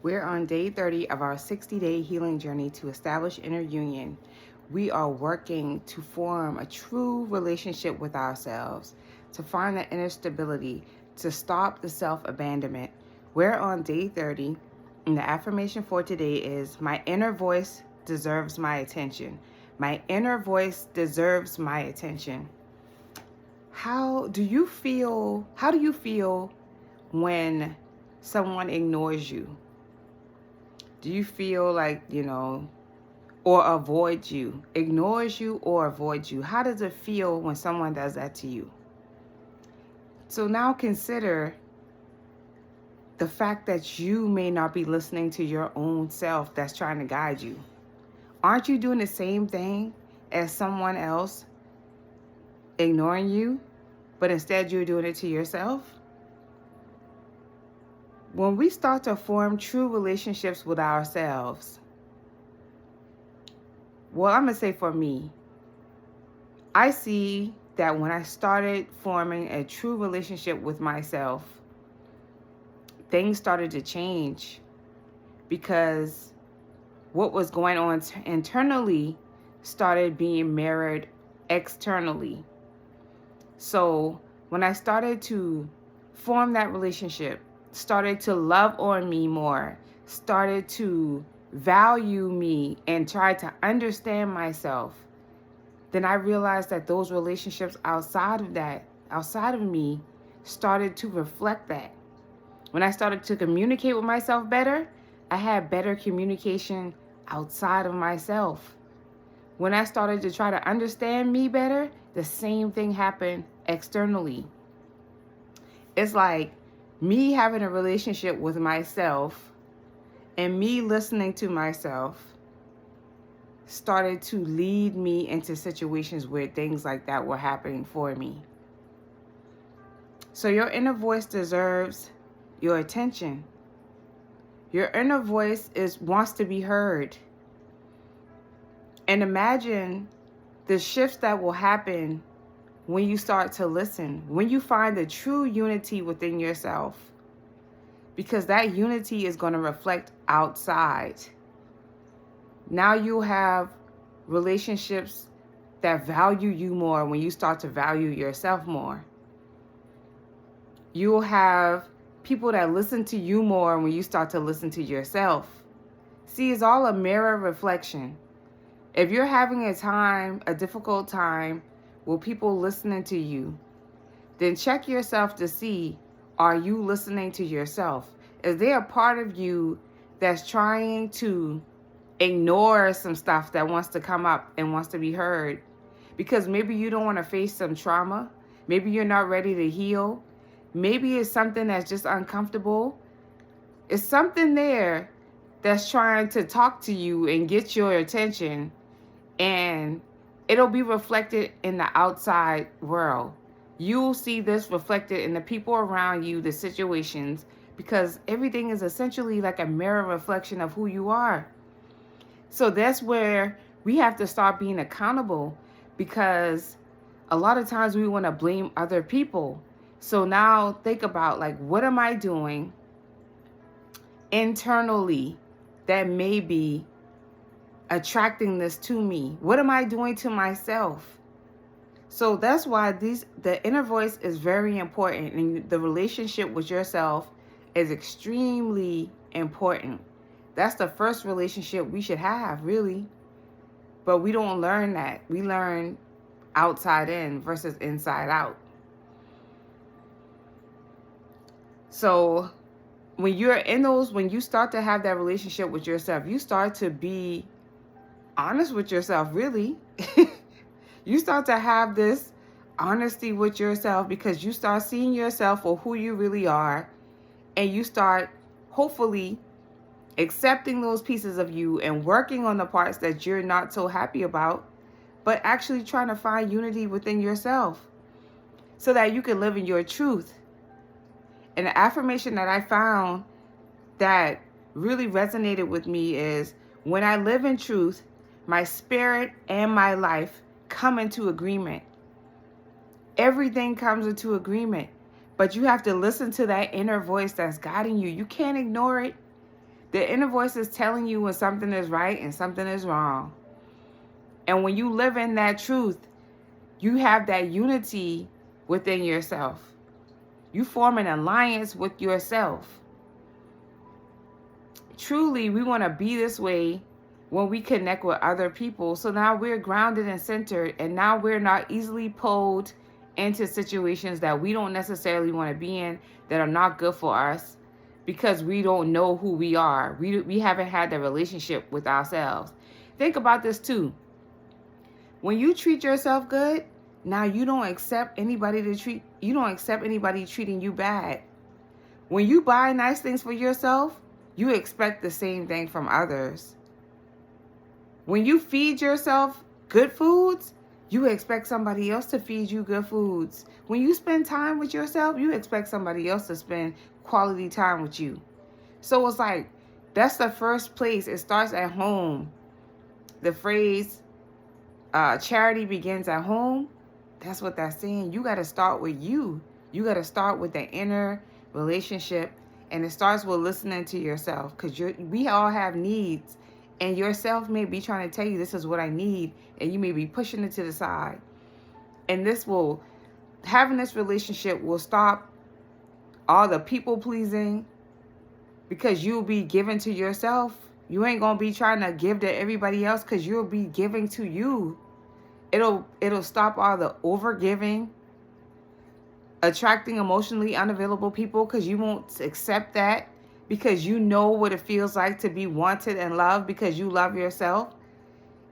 We're on day 30 of our 60-day healing journey to establish inner union. We are working to form a true relationship with ourselves, to find that inner stability, to stop the self-abandonment. We're on day 30, and the affirmation for today is, my inner voice deserves my attention. My inner voice deserves my attention. How do you feel when someone ignores you? Do you feel like, or avoids you, ignores you or avoids you? How does it feel when someone does that to you? So now consider the fact that you may not be listening to your own self that's trying to guide you. Aren't you doing the same thing as someone else ignoring you, but instead you're doing it to yourself? When we start to form true relationships with ourselves, well, I'm going to say for me, I see that when I started forming a true relationship with myself, things started to change because what was going on internally started being mirrored externally. So when I started to form that relationship, started to love on me more, started to value me and try to understand myself, then I realized that those relationships outside of me, started to reflect that. When I started to communicate with myself better, I had better communication outside of myself. When I started to try to understand me better, the same thing happened externally. It's like me having a relationship with myself and me listening to myself started to lead me into situations where things like that were happening for me. So your inner voice deserves your attention. Your inner voice wants to be heard. And imagine the shifts that will happen when you start to listen, when you find the true unity within yourself, because that unity is going to reflect outside. Now you'll have relationships that value you more when you start to value yourself more. You'll have people that listen to you more when you start to listen to yourself. See, it's all a mirror reflection. If you're having a difficult time with people listening to you, then check yourself to see, are you listening to yourself? Is there a part of you that's trying to ignore some stuff that wants to come up and wants to be heard? Because maybe you don't want to face some trauma. Maybe you're not ready to heal. Maybe it's something that's just uncomfortable. It's something there that's trying to talk to you and get your attention, and it'll be reflected in the outside world. You'll see this reflected in the people around you, the situations, because everything is essentially like a mirror reflection of who you are. So that's where we have to start being accountable, because a lot of times we want to blame other people. So now think about, like, what am I doing internally that may be attracting this to me? What am I doing to myself? So that's why the inner voice is very important, and the relationship with yourself is extremely important. That's the first relationship we should have, really. But we don't learn that. We learn outside in versus inside out. So when you start to have that relationship with yourself, you start to be honest with yourself, really. You start to have this honesty with yourself, because you start seeing yourself for who you really are, and you start hopefully accepting those pieces of you and working on the parts that you're not so happy about, but actually trying to find unity within yourself so that you can live in your truth. And the affirmation that I found that really resonated with me is, when I live in truth, my spirit and my life come into agreement. Everything comes into agreement, but you have to listen to that inner voice that's guiding you. You can't ignore it. The inner voice is telling you when something is right and something is wrong. And when you live in that truth, you have that unity within yourself. You form an alliance with yourself. Truly, we want to be this way when we connect with other people. So now we're grounded and centered, and now we're not easily pulled into situations that we don't necessarily want to be in, that are not good for us, because we don't know who we are. We haven't had the relationship with ourselves. Think about this too. When you treat yourself good, now you don't accept anybody treating you bad. When you buy nice things for yourself, you expect the same thing from others. When you feed yourself good foods, you expect somebody else to feed you good foods. When you spend time with yourself, you expect somebody else to spend quality time with you. So it's like, that's the first place. It starts at home. The phrase, charity begins at home. That's what that's saying. You got to start with you. You got to start with the inner relationship. And it starts with listening to yourself, because we all have needs. And yourself may be trying to tell you, this is what I need. And you may be pushing it to the side. And having this relationship will stop all the people pleasing, because you'll be giving to yourself. You ain't going to be trying to give to everybody else, because you'll be giving to you. It'll stop all the over giving, attracting emotionally unavailable people, because you won't accept that, because you know what it feels like to be wanted and loved, because you love yourself.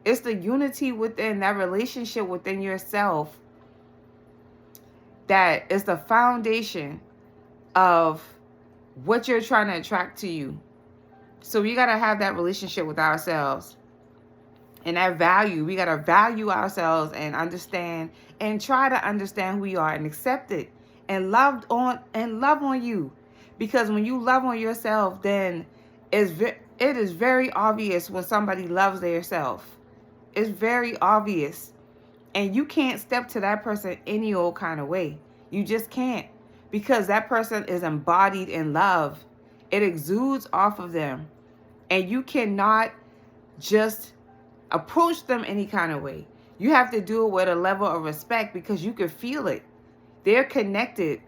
It's the unity within that relationship within yourself that is the foundation of what you're trying to attract to you. So we got to have that relationship with ourselves. And that value, we got to value ourselves and understand, and try to understand who we are and accept it and love on you. Because when you love on yourself, then it is very obvious when somebody loves themselves. It's very obvious. And you can't step to that person any old kind of way. You just can't. Because that person is embodied in love. It exudes off of them. And you cannot just approach them any kind of way. You have to do it with a level of respect, because you can feel it. They're connected.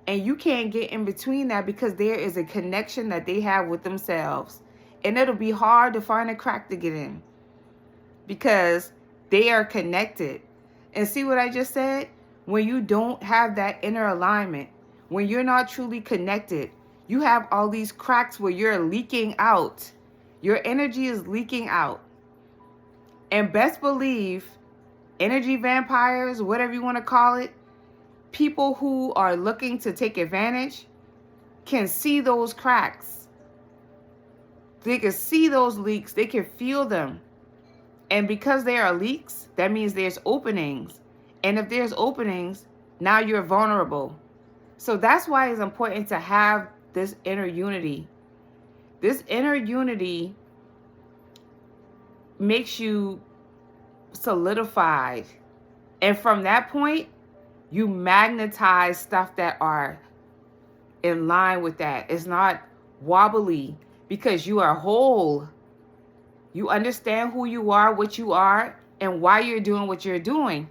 And you can't get in between that, because there is a connection that they have with themselves. And it'll be hard to find a crack to get in, because they are connected. And see what I just said? When you don't have that inner alignment, when you're not truly connected, you have all these cracks where you're leaking out. Your energy is leaking out. And best believe, energy vampires, whatever you want to call it, people who are looking to take advantage can see those cracks. They can see those leaks. They can feel them. And because there are leaks, that means there's openings. And if there's openings, now you're vulnerable. So that's why it's important to have this inner unity. This inner unity makes you solidified. And from that point, you magnetize stuff that are in line with that. It's not wobbly, because you are whole. You understand who you are, what you are, and why you're doing what you're doing.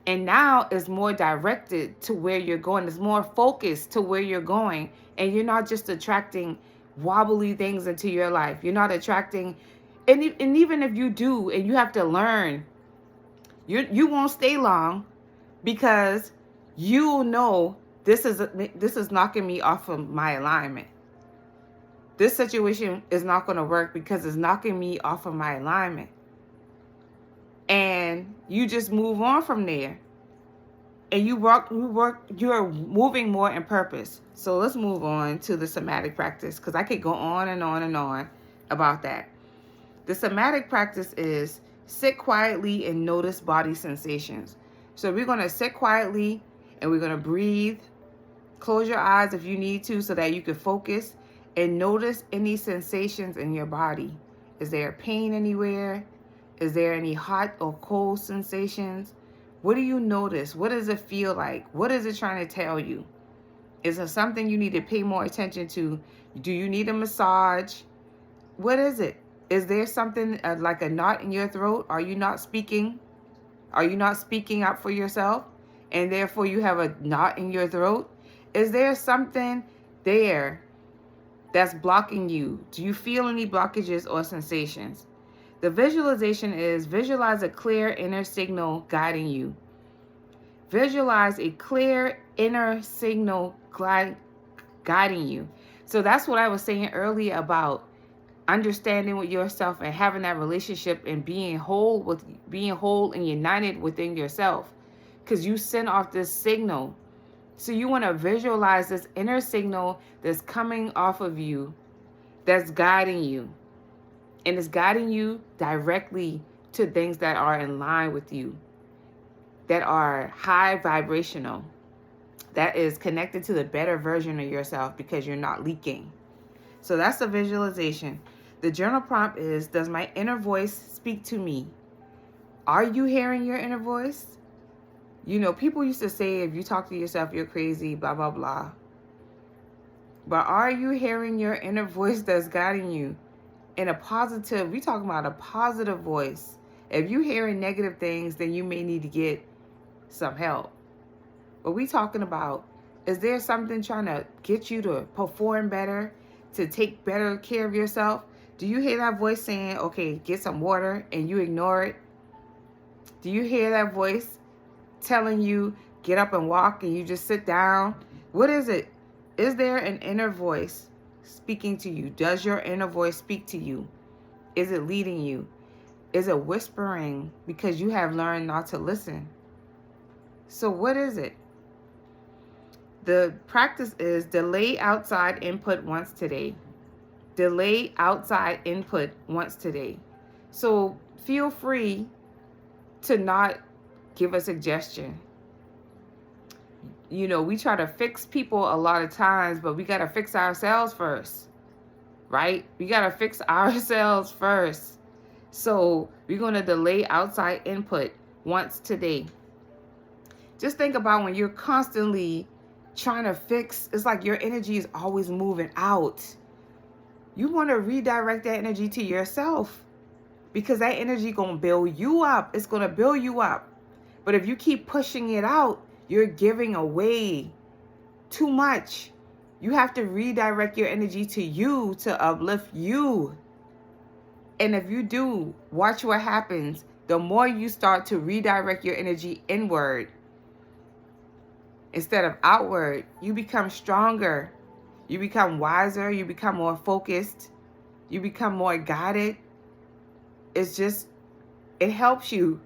And now it's more directed to where you're going. It's more focused to where you're going. And you're not just attracting wobbly things into your life. You're not attracting, and even if you do, and you have to learn, you won't stay long, because you'll know this is knocking me off of my alignment. This situation is not going to work because it's knocking me off of my alignment. And you just move on from there. And you're moving more in purpose. So let's move on to the somatic practice, because I could go on and on and on about that. The somatic practice is sit quietly and notice body sensations. So we're going to sit quietly and we're going to breathe. Close your eyes if you need to, so that you can focus and notice any sensations in your body. Is there pain anywhere? Is there any hot or cold sensations? What do you notice? What does it feel like? What is it trying to tell you? Is there something you need to pay more attention to? Do you need a massage? What is it? Is there something like a knot in your throat? Are you not speaking? Are you not speaking up for yourself? And therefore you have a knot in your throat? Is there something there that's blocking you? Do you feel any blockages or sensations? The visualization is visualize a clear inner signal guiding you. Visualize a clear inner signal guiding you. So that's what I was saying earlier about understanding with yourself and having that relationship and being whole and united within yourself, because you send off this signal. So you want to visualize this inner signal that's coming off of you, that's guiding you, and it's guiding you directly to things that are in line with you, that are high vibrational, that is connected to the better version of yourself, because you're not leaking. So that's the visualization. The journal prompt is, does my inner voice speak to me? Are you hearing your inner voice? You know, people used to say, if you talk to yourself, you're crazy, blah, blah, blah. But are you hearing your inner voice that's guiding you in a positive, we talking about a positive voice. If you're hearing negative things, then you may need to get some help. But we talking about, is there something trying to get you to perform better, to take better care of yourself? Do you hear that voice saying, okay, get some water, and you ignore it? Do you hear that voice telling you, get up and walk, and you just sit down? What is it? Is there an inner voice speaking to you? Does your inner voice speak to you? Is it leading you? Is it whispering because you have learned not to listen? So what is it? The practice is delay outside input once today. Delay outside input once today. So feel free to not give a suggestion. You know, we try to fix people a lot of times, but we got to fix ourselves first, right? We got to fix ourselves first. So we're going to delay outside input once today. Just think about when you're constantly trying to fix, it's like your energy is always moving out. You want to redirect that energy to yourself, because that energy going to build you up. It's going to build you up. But if you keep pushing it out, you're giving away too much. You have to redirect your energy to you, to uplift you. And if you do, watch what happens. The more you start to redirect your energy inward instead of outward, you become stronger. You become wiser. You become more focused. You become more guided. It helps you.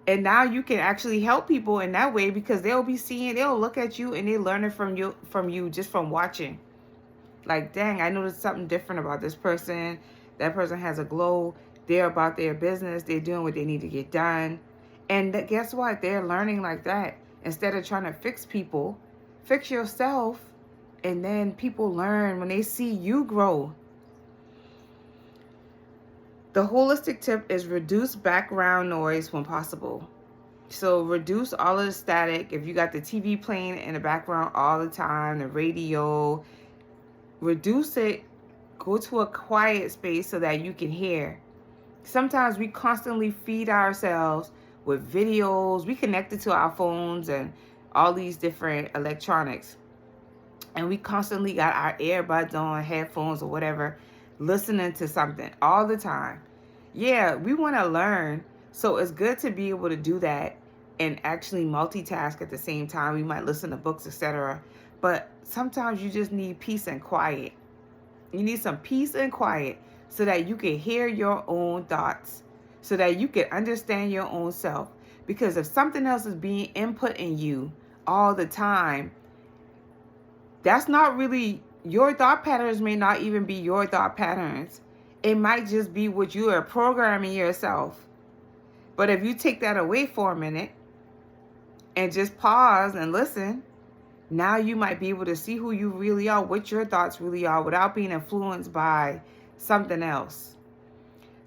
And now you can actually help people in that way, because they'll look at you and they're learning from you just from watching. Like, dang, I noticed something different about this person. That person has a glow. They're about their business. They're doing what they need to get done. And guess what? They're learning like that. Instead of trying to fix people, fix yourself. And then people learn when they see you grow. The holistic tip is reduce background noise when possible. So reduce all of the static. If you got the TV playing in the background all the time, the radio, reduce it. Go to a quiet space so that you can hear. Sometimes we constantly feed ourselves with videos. We connected to our phones and all these different electronics. And we constantly got our earbuds on, headphones or whatever, listening to something all the time. Yeah, we want to learn. So it's good to be able to do that and actually multitask at the same time. We might listen to books, etc. But sometimes you just need peace and quiet. You need some peace and quiet so that you can hear your own thoughts, so that you can understand your own self. Because if something else is being input in you all the time, that's not really, your thought patterns may not even be your thought patterns. It might just be what you are programming yourself. But if you take that away for a minute and just pause and listen, now you might be able to see who you really are, what your thoughts really are, without being influenced by something else.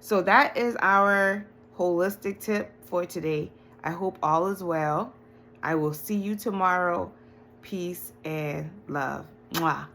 So that is our holistic tip for today. I hope all is well. I will see you tomorrow. Peace and love. Mwah.